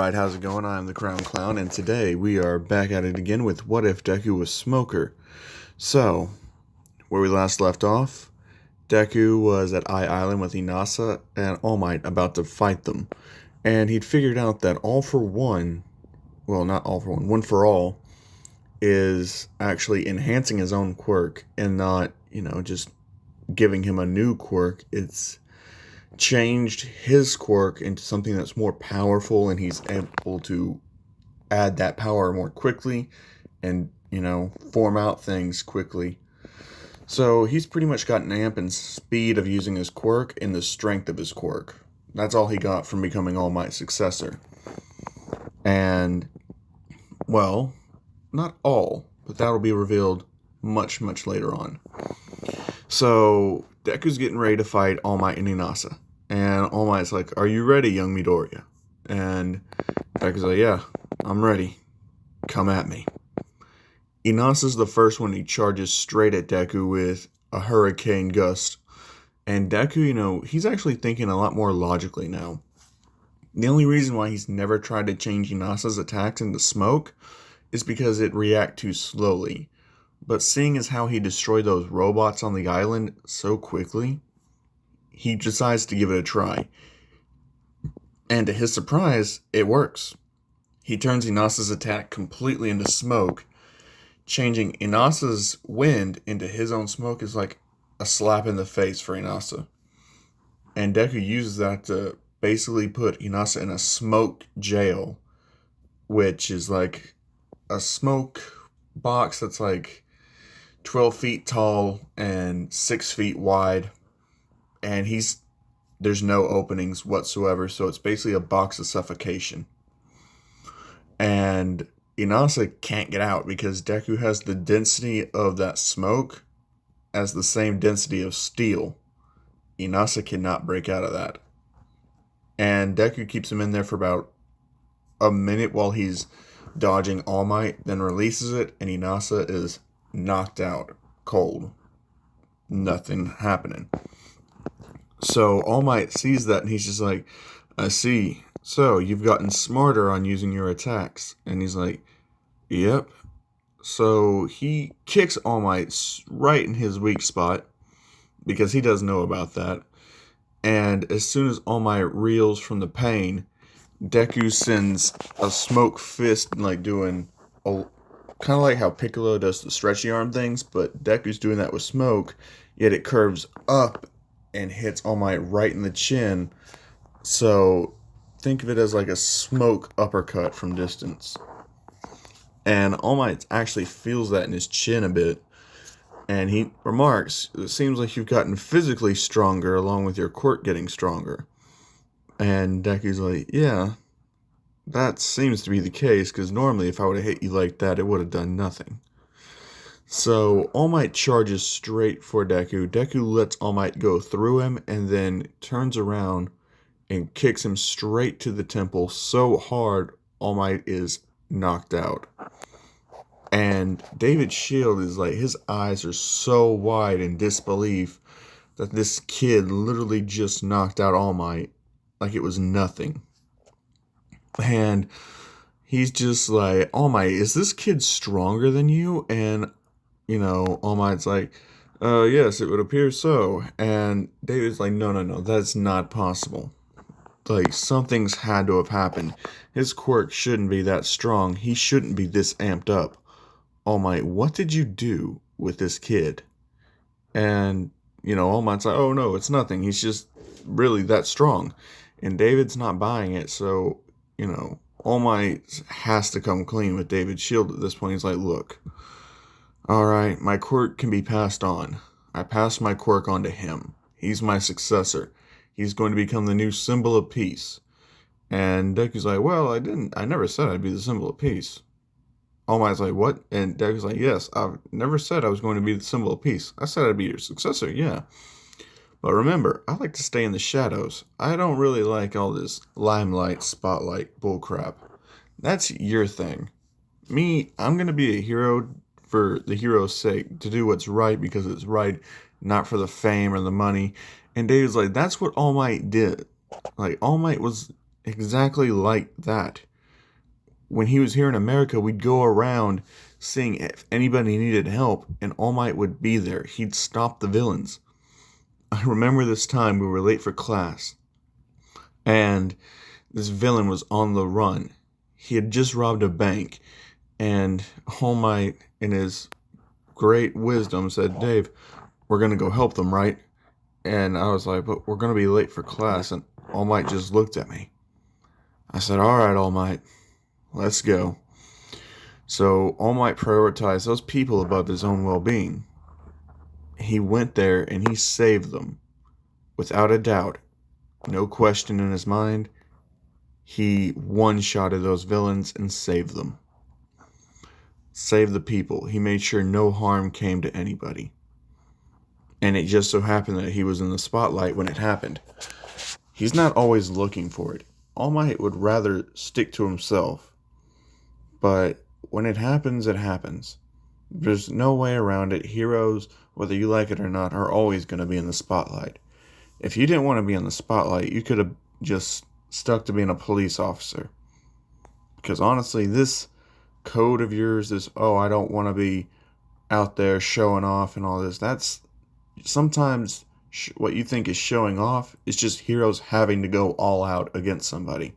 Alright, how's it going? I'm the Crown Clown, and today we are back at it again with What If Deku Was Smoker? So, where we last left off, Deku was at Island with Inasa and All Might about to fight them. And he'd figured out that All for One, well, not All for One, One for All, is actually enhancing his own quirk and not, just giving him a new quirk. It's changed his quirk into something that's more powerful, and he's able to add that power more quickly and, form out things quickly. So he's pretty much got an amp in speed of using his quirk and the strength of his quirk. That's all he got from becoming All Might's successor. And, well, not all, but that'll be revealed much, much later on. So Deku's getting ready to fight All Might and Inasa. And All Might's like, "Are you ready, young Midoriya?" And Deku's like, "Yeah, I'm ready. Come at me." Inasa's the first one. He charges straight at Deku with a hurricane gust. And Deku, he's actually thinking a lot more logically now. The only reason why he's never tried to change Inasa's attacks into smoke is because it reacts too slowly. But seeing as how he destroyed those robots on the island so quickly, he decides to give it a try. And to his surprise, it works. He turns Inasa's attack completely into smoke. Changing Inasa's wind into his own smoke is like a slap in the face for Inasa. And Deku uses that to basically put Inasa in a smoke jail, which is like a smoke box that's like 12 feet tall and 6 feet wide. And there's no openings whatsoever, so it's basically a box of suffocation. And Inasa can't get out because Deku has the density of that smoke as the same density of steel. Inasa cannot break out of that. And Deku keeps him in there for about a minute while he's dodging All Might, then releases it, and Inasa is knocked out cold. Nothing happening. So All Might sees that and he's just like, "I see. So you've gotten smarter on using your attacks." And he's like, "Yep." So he kicks All Might right in his weak spot because he doesn't know about that. And as soon as All Might reels from the pain, Deku sends a smoke fist, like doing kind of like how Piccolo does the stretchy arm things, but Deku's doing that with smoke, yet it curves up and hits All Might right in the chin. So think of it as like a smoke uppercut from distance. And All Might actually feels that in his chin a bit. And he remarks, "It seems like you've gotten physically stronger along with your quirk getting stronger." And Deku's like, "Yeah, that seems to be the case, because normally if I would have hit you like that, it would have done nothing." So All Might charges straight for Deku. Deku lets All Might go through him and then turns around and kicks him straight to the temple so hard All Might is knocked out. And David's shield is like, his eyes are so wide in disbelief that this kid literally just knocked out All Might like it was nothing. And he's just like, "All Might, is this kid stronger than you?" And, All Might's like, "Yes, it would appear so." And David's like, No, that's not possible. Like, something's had to have happened. His quirk shouldn't be that strong. He shouldn't be this amped up. All Might, what did you do with this kid? And, All Might's like, "Oh, no, it's nothing. He's just really that strong." And David's not buying it, so, All Might has to come clean with David's shield at this point. He's like, "Look, alright, my quirk can be passed on. I passed my quirk on to him. He's my successor. He's going to become the new symbol of peace." And Deku's like, "Well, I never said I'd be the symbol of peace." All Might's like, "What?" And Deku's like, "Yes, I've never said I was going to be the symbol of peace. I said I'd be your successor, yeah. But remember, I like to stay in the shadows. I don't really like all this limelight, spotlight bullcrap. That's your thing. Me, I'm going to be a hero for the hero's sake, to do what's right because it's right, not for the fame or the money." And David's like, "That's what All Might did. Like, All Might was exactly like that. when he was here in America, we'd go around seeing if anybody needed help, and All Might would be there. He'd stop the villains. I remember this time we were late for class, and this villain was on the run. He had just robbed a bank, and All Might, in his great wisdom, said, "Dave, we're going to go help them, right?" And I was like, "But we're going to be late for class." And All Might just looked at me. I said, "All right, All Might, let's go." So All Might prioritized those people above his own well-being. He went there and he saved them. Without a doubt, no question in his mind, he one-shotted those villains and saved them. Saved the people. He made sure no harm came to anybody. And it just so happened that he was in the spotlight when it happened. He's not always looking for it. All Might would rather stick to himself. But when it happens, it happens. There's no way around it. Heroes, whether you like it or not, are always going to be in the spotlight. If you didn't want to be in the spotlight, you could have just stuck to being a police officer. Because honestly, this code of yours, this, oh, I don't want to be out there showing off and all this, that's sometimes what you think is showing off is just heroes having to go all out against somebody.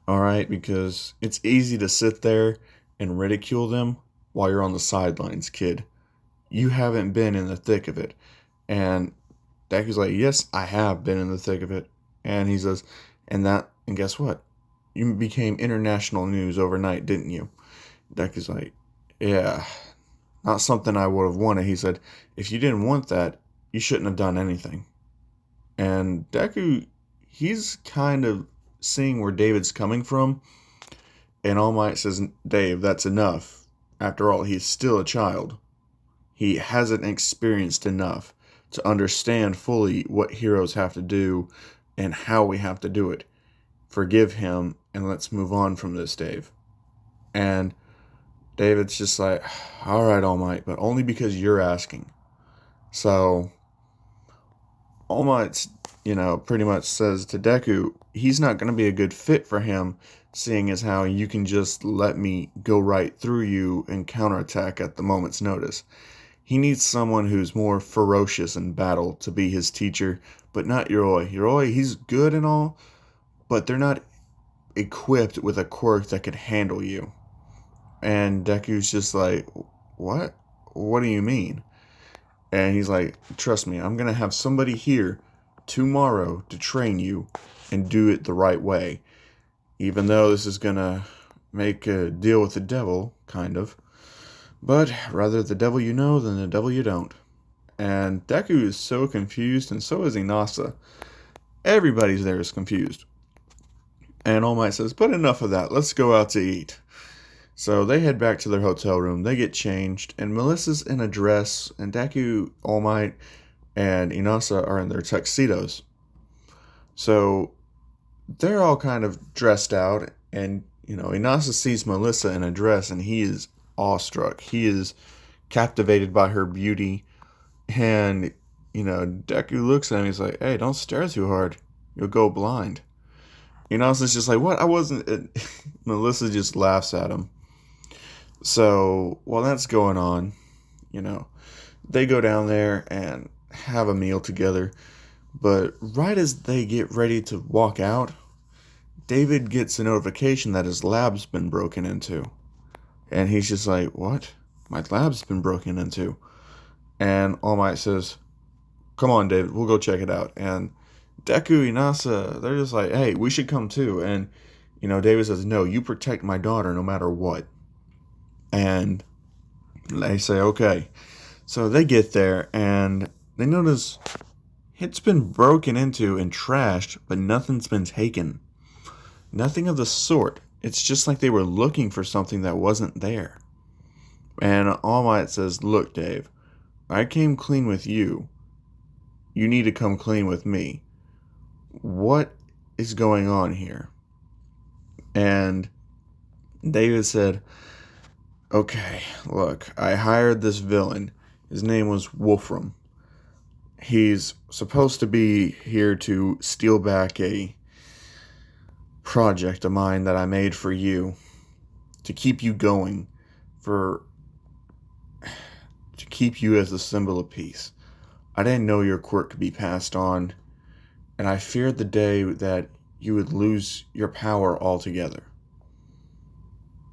Alright, because it's easy to sit there and ridicule them while you're on the sidelines, kid. You haven't been in the thick of it. And Deku's like, yes, I have been in the thick of it. And he says, and guess what? You became international news overnight, didn't you? Deku's like, yeah, not something I would have wanted. He said, if you didn't want that, you shouldn't have done anything. And Deku, he's kind of seeing where David's coming from. And All Might says, Dave, that's enough. After all, he's still a child. He hasn't experienced enough to understand fully what heroes have to do and how we have to do it. Forgive him and let's move on from this, Dave. And David's just like, all right, All Might, but only because you're asking. So All Might's, pretty much says to Deku, he's not going to be a good fit for him, seeing as how you can just let me go right through you and counterattack at the moment's notice. He needs someone who's more ferocious in battle to be his teacher, but not Yoroi. Yoroi, he's good and all, but they're not equipped with a quirk that could handle you. And Deku's just like, what? What do you mean? And he's like, trust me, I'm going to have somebody here tomorrow to train you and do it the right way. Even though this is going to make a deal with the devil, kind of. But rather the devil you know than the devil you don't. And Deku is so confused, and so is Inasa. Everybody's there is confused. And All Might says, but enough of that, let's go out to eat. So they head back to their hotel room, they get changed, and Melissa's in a dress, and Deku, All Might, and Inasa are in their tuxedos. So they're all kind of dressed out, and, Inasa sees Melissa in a dress, and he is awestruck. He is captivated by her beauty, and, Deku looks at him, he's like, hey, don't stare too hard, you'll go blind. Inasa's just like, what? I wasn't... Melissa just laughs at him. So, while that's going on, they go down there and have a meal together. But right as they get ready to walk out, David gets a notification that his lab's been broken into. And he's just like, what? My lab's been broken into. And All Might says, come on, David, we'll go check it out. And Deku, Inasa, they're just like, hey, we should come too. And, David says, no, you protect my daughter no matter what. And they say, okay. So they get there, and they notice it's been broken into and trashed, but nothing's been taken. Nothing of the sort. It's just like they were looking for something that wasn't there. And All Might says, look, Dave, I came clean with you. You need to come clean with me. What is going on here? And David said, okay, look, I hired this villain. His name was Wolfram. He's supposed to be here to steal back a project of mine that I made for you to keep you going, for to keep you as a symbol of peace. I didn't know your quirk could be passed on, and I feared the day that you would lose your power altogether.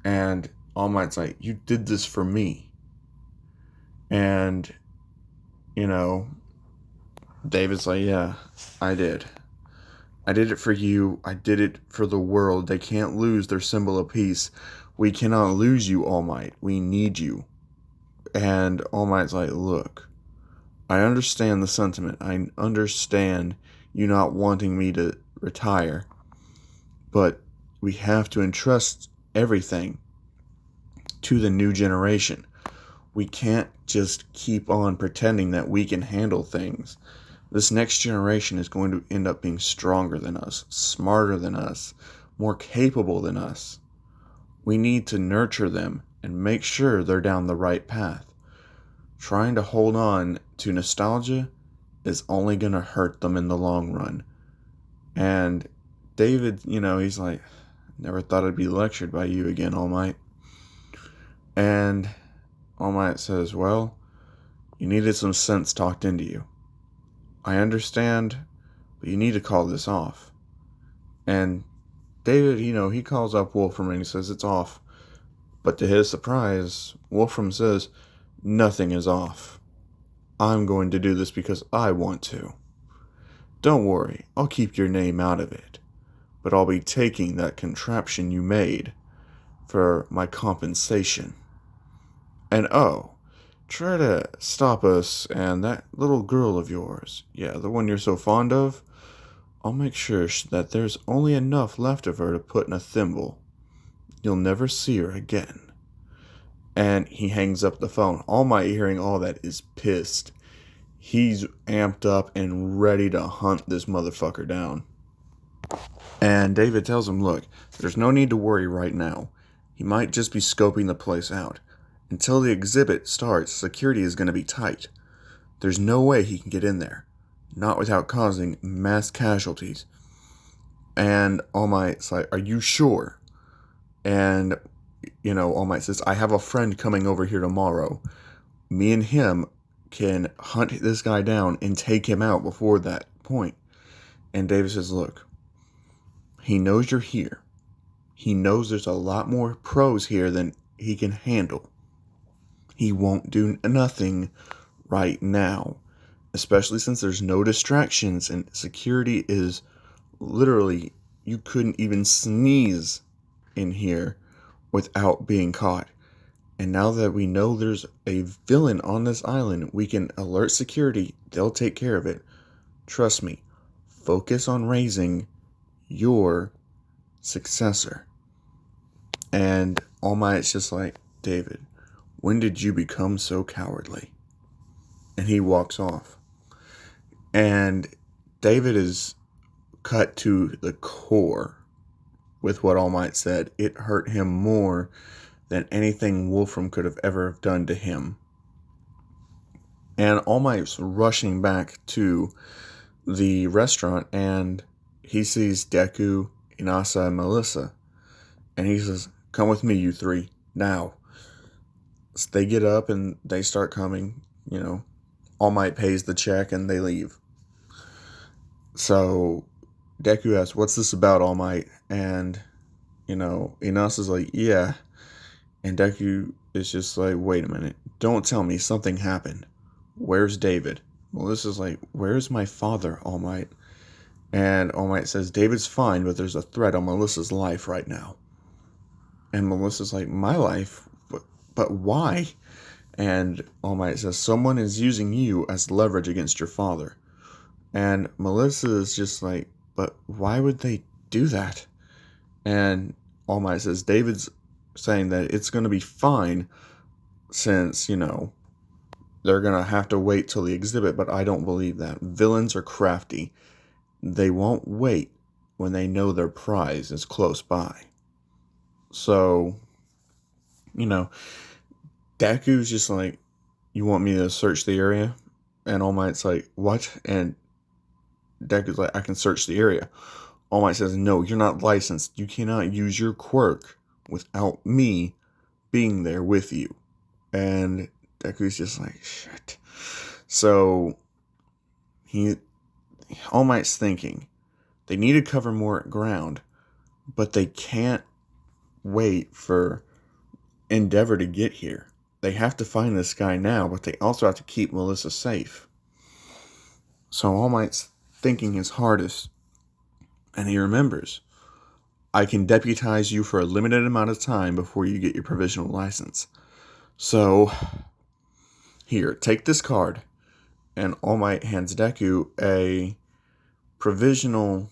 And All Might's like, you did this for me. And, you know, David's like, yeah, I did. I did it for you. I did it for the world. They can't lose their symbol of peace. We cannot lose you, All Might. We need you. And All Might's like, look, I understand the sentiment. I understand you not wanting me to retire. But we have to entrust everything to the new generation. We can't just keep on pretending that we can handle things. This next generation is going to end up being stronger than us, smarter than us, more capable than us. We need to nurture them and make sure they're down the right path. Trying to hold on to nostalgia is only going to hurt them in the long run. And David, he's like, never thought I'd be lectured by you again, All Might. And All Might says, well, you needed some sense talked into you. I understand, but you need to call this off. And David, he calls up Wolfram and he says it's off. But to his surprise, Wolfram says, nothing is off. I'm going to do this because I want to. Don't worry, I'll keep your name out of it. But I'll be taking that contraption you made for my compensation. And oh, try to stop us and that little girl of yours. Yeah, the one you're so fond of. I'll make sure that there's only enough left of her to put in a thimble. You'll never see her again. And he hangs up the phone. All Might, hearing all that, is pissed. He's amped up and ready to hunt this motherfucker down. And David tells him, look, there's no need to worry right now. He might just be scoping the place out. Until the exhibit starts, security is going to be tight. There's no way he can get in there. Not without causing mass casualties. And All Might's like, are you sure? And, All Might says, I have a friend coming over here tomorrow. Me and him can hunt this guy down and take him out before that point. And David says, look, he knows you're here. He knows there's a lot more pros here than he can handle. He won't do nothing right now, especially since there's no distractions and security is literally, you couldn't even sneeze in here without being caught. And now that we know there's a villain on this island, we can alert security. They'll take care of it. Trust me. Focus on raising your successor. And All Might's just like, David, when did you become so cowardly? And he walks off. And David is cut to the core with what All Might said. It hurt him more than anything Wolfram could have ever done to him. And All Might's rushing back to the restaurant and he sees Deku, Inasa, and Melissa. And he says, come with me, you three, now. So they get up and they start coming, All Might pays the check and they leave. So Deku asks, what's this about, All Might? And, Inasa's like, yeah. And Deku is just like, wait a minute. Don't tell me something happened. Where's David? Melissa's like, where's my father, All Might? And All Might says, David's fine, but there's a threat on Melissa's life right now. And Melissa's like, my life? But why? And All Might says, someone is using you as leverage against your father. And Melissa is just like, but why would they do that? And All Might says, David's saying that it's going to be fine since, they're going to have to wait till the exhibit, but I don't believe that. Villains are crafty. They won't wait when they know their prize is close by. So, Deku's just like, you want me to search the area? And All Might's like, what? And Deku's like, I can search the area. All Might says, no, you're not licensed. You cannot use your quirk without me being there with you. And Deku's just like, shit. So All Might's thinking, they need to cover more ground, but they can't wait for Endeavor to get here. They have to find this guy now, but they also have to keep Melissa safe. So All Might's thinking his hardest, and he remembers, I can deputize you for a limited amount of time before you get your provisional license. So, here, take this card. And All Might hands Deku a provisional,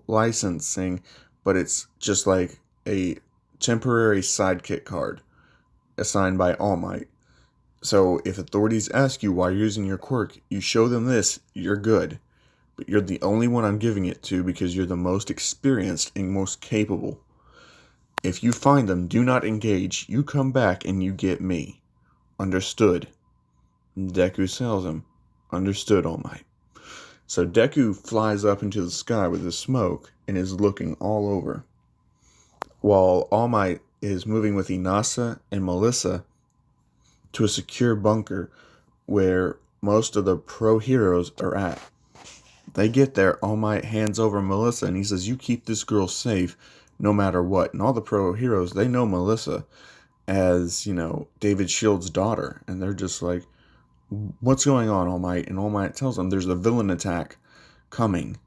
licensing, but it's just like a temporary sidekick card assigned by All Might. So if authorities ask you why you're using your quirk, you show them this, you're good. But you're the only one I'm giving it to because you're the most experienced and most capable. If you find them, do not engage. You come back and you get me. Understood? Deku tells him, understood, All Might. So Deku flies up into the sky with his smoke and is looking all over, while All Might is moving with Inasa and Melissa to a secure bunker where most of the pro heroes are at. They get there, All Might hands over Melissa and he says, you keep this girl safe no matter what. And all the pro heroes, they know Melissa as, David Shield's daughter. And they're just like, what's going on, All Might? And All Might tells them there's a villain attack coming.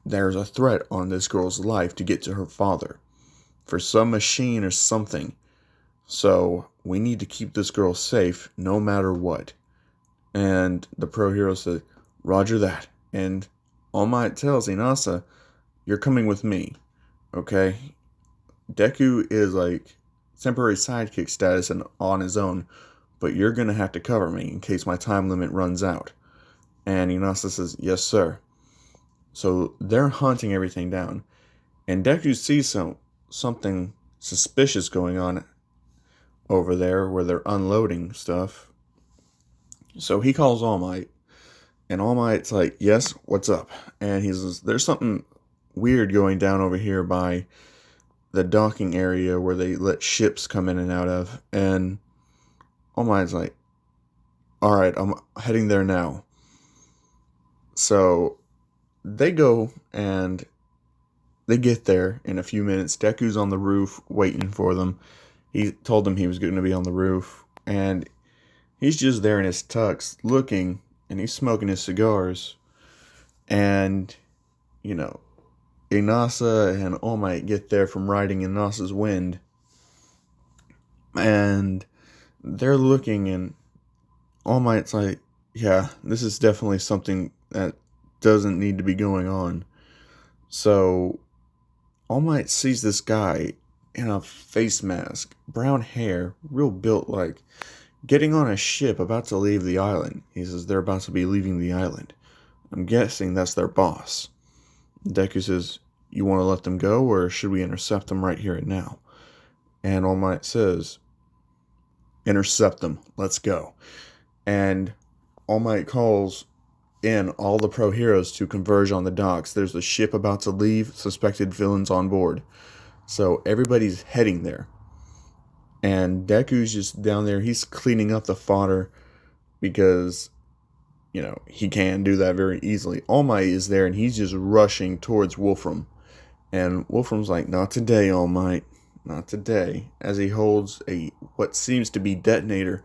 There's a threat on this girl's life to get to her father for some machine or something. So we need to keep this girl safe no matter what. And the pro hero said, roger that. And All Might tells Inasa, you're coming with me. Okay? Deku is like temporary sidekick status and on his own, but you're going to have to cover me in case my time limit runs out. And Inasa says, yes, sir. So they're hunting everything down. And Deku sees something suspicious going on over there where they're unloading stuff. So he calls All Might. And All Might's like, yes, what's up? And he says, there's something weird going down over here by the docking area where they let ships come in and out of. And All Might's like, alright, I'm heading there now. So they go and they get there in a few minutes. Deku's on the roof waiting for them. He told them he was going to be on the roof. And he's just there in his tux looking, and he's smoking his cigars. And, Inasa and All Might get there from riding Inasa's wind. And they're looking, and All Might's like, yeah, this is definitely something that doesn't need to be going on. So All Might sees this guy in a face mask, brown hair, real built like, getting on a ship about to leave the island. He says they're about to be leaving the island. I'm guessing that's their boss. Deku says, you want to let them go, or should we intercept them right here and now? And All Might says, intercept them. Let's go. And All Might calls in all the pro heroes to converge on the docks. There's a ship about to leave, suspected villains on board. So everybody's heading there. And Deku's just down there. He's cleaning up the fodder because, he can do that very easily. All Might is there, and he's just rushing towards Wolfram. And Wolfram's like, not today, All Might. Not today. As he holds what seems to be detonator,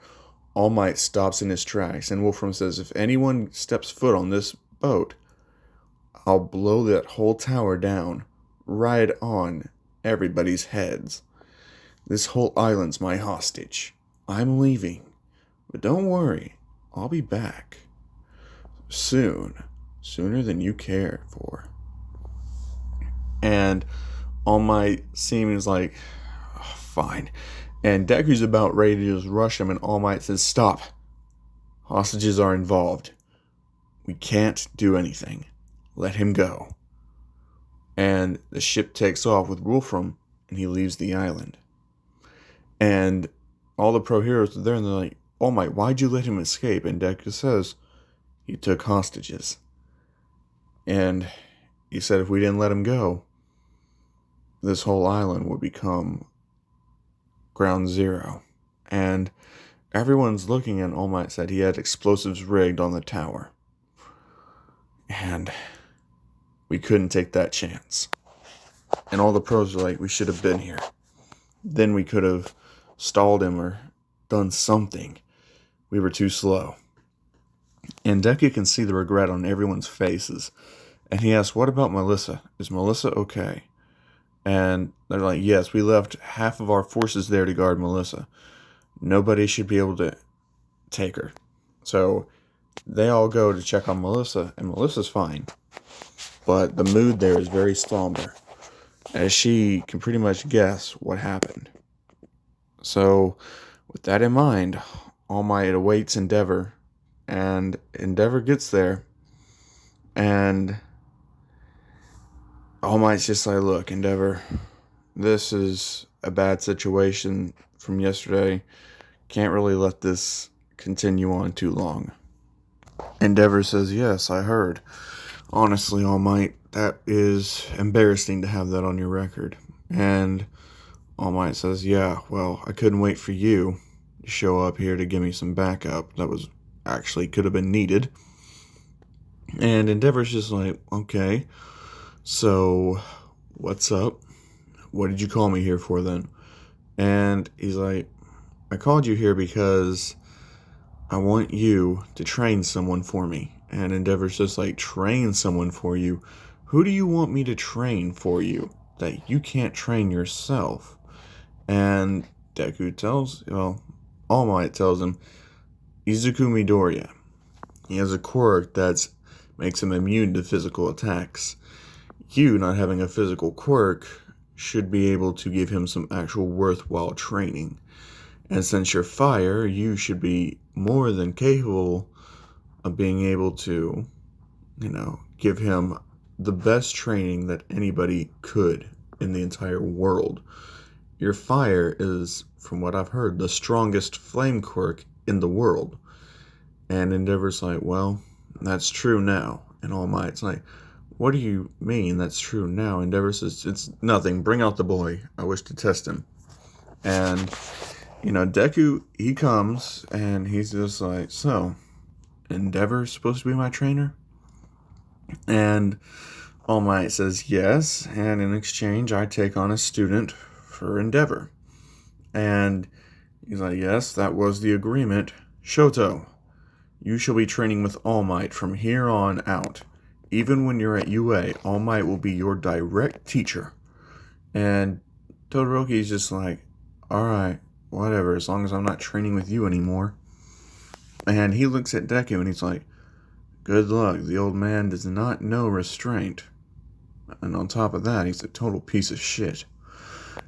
All Might stops in his tracks. And Wolfram says, if anyone steps foot on this boat, I'll blow that whole tower down. Right on everybody's heads. This whole island's my hostage. I'm leaving. But don't worry, I'll be back. Soon. Sooner than you care for. And All Might seems like, oh, fine. And Deku's about ready to just rush him, and All Might says, stop. Hostages are involved. We can't do anything. Let him go. And the ship takes off with Wolfram, and he leaves the island. And all the pro heroes are there, and they're like, All Might, why'd you let him escape? And Deku says, he took hostages. And he said if we didn't let him go, this whole island would become ground zero. And everyone's looking, and All Might said he had explosives rigged on the tower. And we couldn't take that chance. And all the pros were like, we should have been here. Then we could have stalled him or done something. We were too slow. And Deku can see the regret on everyone's faces. And he asks, what about Melissa? Is Melissa okay? And they're like, yes, we left half of our forces there to guard Melissa. Nobody should be able to take her. So they all go to check on Melissa, and Melissa's fine. But the mood there is very somber, as she can pretty much guess what happened. So, with that in mind, All Might awaits Endeavor, and Endeavor gets there, and All Might's just like, look, Endeavor, this is a bad situation from yesterday. Can't really let this continue on too long. Endeavor says, yes, I heard. Honestly, All Might, that is embarrassing to have that on your record. And All Might says, yeah, well, I couldn't wait for you to show up here to give me some backup. That was actually could have been needed. And Endeavor's just like, okay, so what's up? What did you call me here for then? And he's like, I called you here because I want you to train someone for me. And Endeavor's just like, train someone for you? Who do you want me to train for you that you can't train yourself? And Deku All Might tells him, Izuku Midoriya. He has a quirk that makes him immune to physical attacks. You, not having a physical quirk, should be able to give him some actual worthwhile training. And since you're fire, you should be more than capable of being able to, give him the best training that anybody could in the entire world. Your fire is, from what I've heard, the strongest flame quirk in the world. And Endeavor's like, well, that's true now. And All Might's like, what do you mean that's true now? Endeavor says, it's nothing. Bring out the boy. I wish to test him. And, Deku, he comes, and he's just like, so, Endeavor's supposed to be my trainer? And All Might says, yes, and in exchange, I take on a student for Endeavor. And he's like, yes, that was the agreement. Shoto, you shall be training with All Might from here on out. Even when you're at UA, All Might will be your direct teacher. And Todoroki's just like, alright, whatever, as long as I'm not training with you anymore. And he looks at Deku and he's like, good luck, the old man does not know restraint. And on top of that, he's a total piece of shit.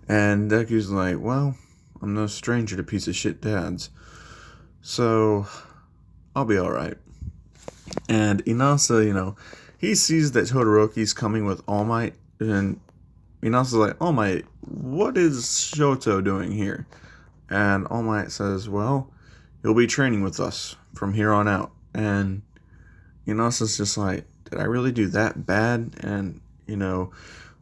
And Deku's like, well, I'm no stranger to piece of shit dads. So, I'll be alright. And Inasa, he sees that Todoroki's coming with All Might, and Inasa's like, All Might, what is Shoto doing here? And All Might says, well, he'll be training with us from here on out. And Inasa's just like, did I really do that bad? And,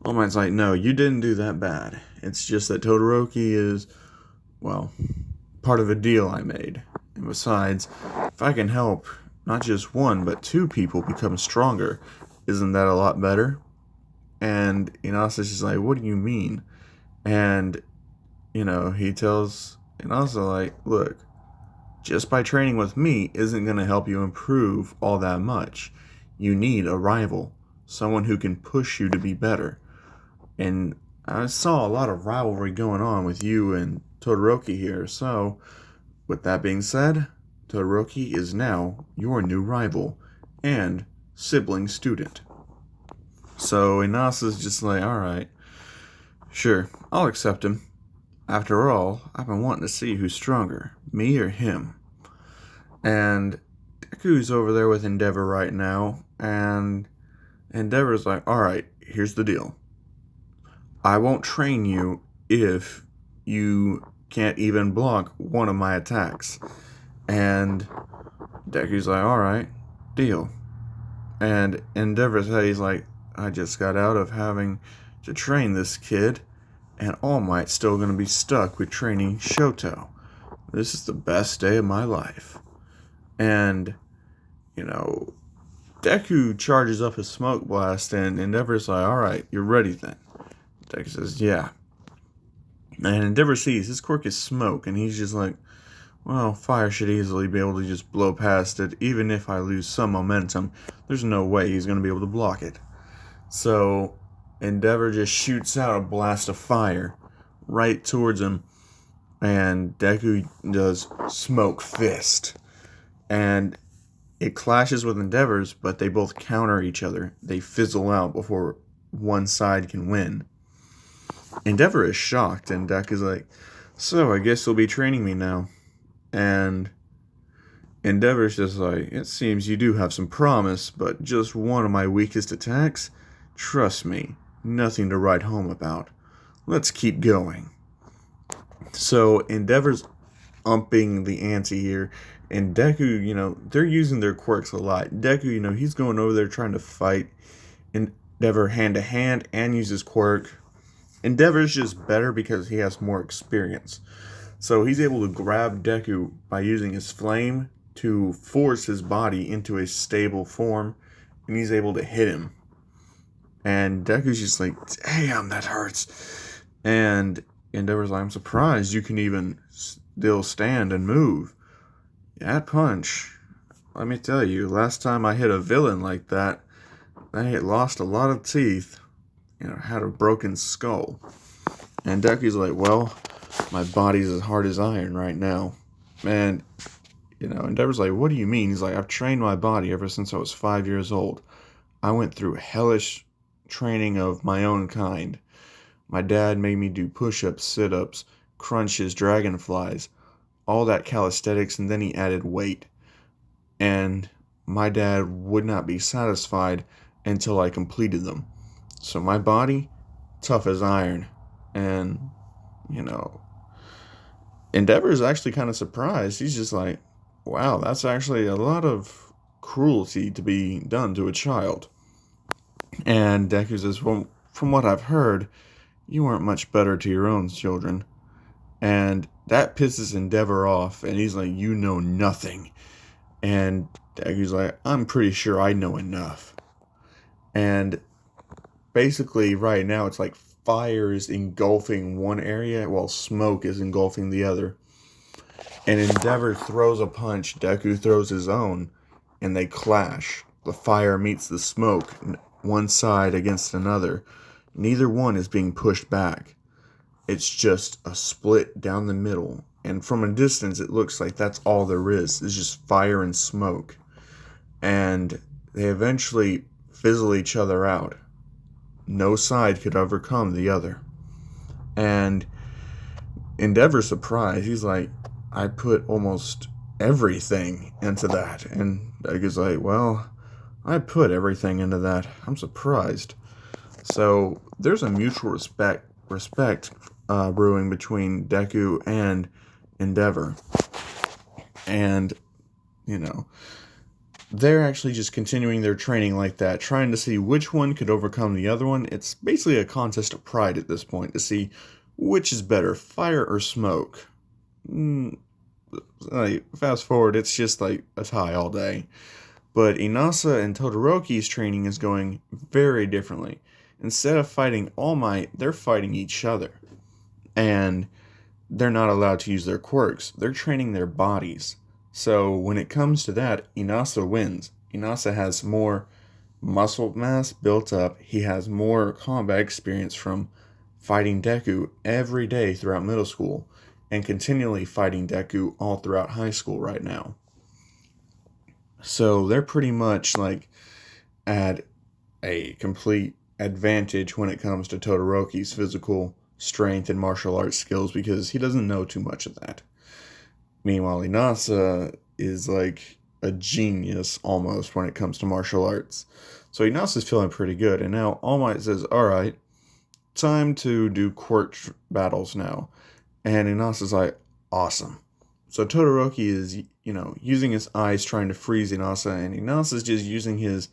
All Might's like, no, you didn't do that bad. It's just that Todoroki is, well, part of a deal I made. And besides, if I can help not just one, but two people become stronger, isn't that a lot better? And Inasa's just like, what do you mean? And, he tells Inasa, like, look, just by training with me isn't going to help you improve all that much. You need a rival, someone who can push you to be better. And I saw a lot of rivalry going on with you and Todoroki here, so with that being said, Todoroki is now your new rival and sibling student. So Inasa's just like, alright, sure, I'll accept him. After all, I've been wanting to see who's stronger, me or him. And Deku's over there with Endeavor right now, and Endeavor's like, alright, here's the deal. I won't train you if you can't even block one of my attacks. And Deku's like, alright, deal. And Endeavor's head, he's like, I just got out of having to train this kid, and All Might's still going to be stuck with training Shoto. This is the best day of my life. And, you know, Deku charges up his smoke blast, and Endeavor's like, alright, you're ready then. Deku says, yeah. And Endeavor sees his quirk is smoke, and he's just like, well, fire should easily be able to just blow past it. Even if I lose some momentum, there's no way he's going to be able to block it. So Endeavor just shoots out a blast of fire right towards him, and Deku does Smoke Fist. And it clashes with Endeavor's, but they both counter each other. They fizzle out before one side can win. Endeavor is shocked, and Deku's like, so I guess you'll be training me now. And Endeavor's just like, it seems you do have some promise, but just one of my weakest attacks? Trust me, nothing to write home about. Let's keep going. So Endeavor's umping the ante here, and Deku, they're using their quirks a lot. Deku, he's going over there trying to fight Endeavor hand to hand and use his quirk. Endeavor's just better because he has more experience. So he's able to grab Deku by using his flame to force his body into a stable form, and he's able to hit him. And Deku's just like, damn, that hurts. And Endeavor's like, I'm surprised you can even still stand and move. That punch, let me tell you, last time I hit a villain like that, they had lost a lot of teeth, had a broken skull. And Deku's like, well, my body's as hard as iron right now. And, Endeavor's like, what do you mean? He's like, I've trained my body ever since I was 5 years old. I went through hellish training of my own kind. My dad made me do push-ups, sit-ups, crunches, dragonflies, all that calisthenics, and then he added weight. And my dad would not be satisfied until I completed them. So my body, tough as iron. And, Endeavor is actually kind of surprised. He's just like, wow, that's actually a lot of cruelty to be done to a child. And Deku says, well, from what I've heard, you weren't much better to your own children. And that pisses Endeavor off, and he's like, you know nothing. And Deku's like, I'm pretty sure I know enough. And basically, right now, it's like fire is engulfing one area while smoke is engulfing the other. And Endeavor throws a punch, Deku throws his own, and they clash. The fire meets the smoke, one side against another. Neither one is being pushed back. It's just a split down the middle. And from a distance, it looks like that's all there is. It's just fire and smoke. And they eventually fizzle each other out. No side could overcome the other. And Endeavor's surprised. He's like, I put almost everything into that. And Deku's like, well, I put everything into that. I'm surprised. So there's a mutual respect brewing between Deku and Endeavor. And, they're actually just continuing their training like that, trying to see which one could overcome the other one. It's basically a contest of pride at this point to see which is better, fire or smoke. Fast forward, it's just like a tie all day. But Inasa and Todoroki's training is going very differently. Instead of fighting All Might, they're fighting each other. And they're not allowed to use their quirks. They're training their bodies. So when it comes to that, Inasa wins. Inasa has more muscle mass built up. He has more combat experience from fighting Deku every day throughout middle school and continually fighting Deku all throughout high school right now. So they're pretty much like at a complete advantage when it comes to Todoroki's physical strength and martial arts skills because he doesn't know too much of that. Meanwhile, Inasa is like a genius almost when it comes to martial arts. So Inasa's feeling pretty good. And now All Might says, alright, time to do quirk battles now. And Inasa's like, awesome. So Todoroki is, using his eyes trying to freeze Inasa. And Inasa's just using his,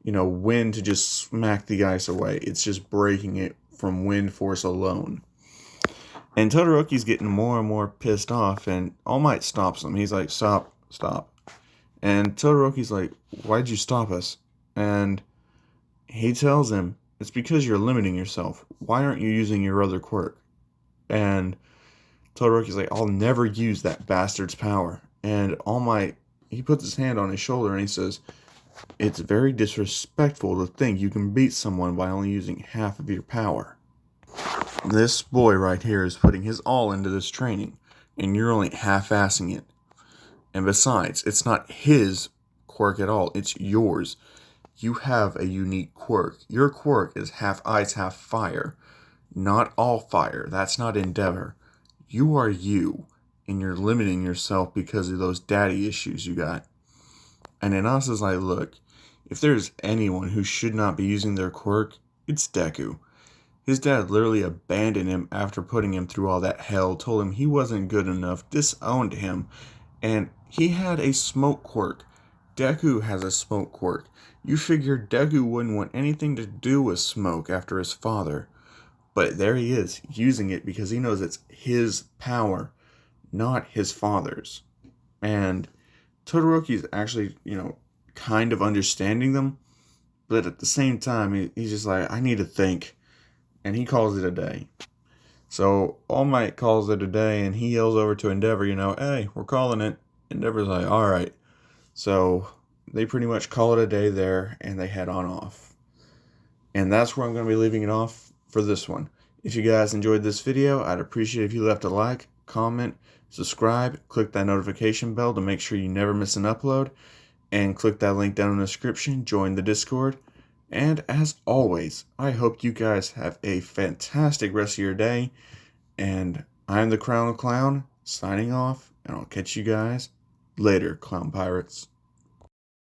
wind to just smack the ice away. It's just breaking it from wind force alone. And Todoroki's getting more and more pissed off, and All Might stops him. He's like, stop, stop. And Todoroki's like, why'd you stop us? And he tells him, it's because you're limiting yourself. Why aren't you using your other quirk? And Todoroki's like, I'll never use that bastard's power. And All Might, he puts his hand on his shoulder and he says, it's very disrespectful to think you can beat someone by only using half of your power. This boy right here is putting his all into this training, and you're only half-assing it. And besides, it's not his quirk at all, it's yours. You have a unique quirk. Your quirk is half ice, half fire. Not all fire. That's not Endeavor. You are you, and you're limiting yourself because of those daddy issues you got. And Inasa's like, look, if there's anyone who should not be using their quirk, it's Deku. His dad literally abandoned him after putting him through all that hell, told him he wasn't good enough, disowned him, and he had a smoke quirk. Deku has a smoke quirk. You figured Deku wouldn't want anything to do with smoke after his father. But there he is, using it because he knows it's his power, not his father's. And Todoroki's actually, kind of understanding them, but at the same time, he's just like, I need to think. And he calls it a day. So All Might calls it a day, and he yells over to Endeavor, hey, we're calling it. Endeavor's like, all right. So they pretty much call it a day there, and they head on off. And that's where I'm going to be leaving it off for this one. If you guys enjoyed this video, I'd appreciate if you left a like, comment, subscribe, click that notification bell to make sure you never miss an upload, and click that link down in the description, join the Discord. And as always, I hope you guys have a fantastic rest of your day. And I'm the Crown Clown, signing off, and I'll catch you guys later, Clown Pirates.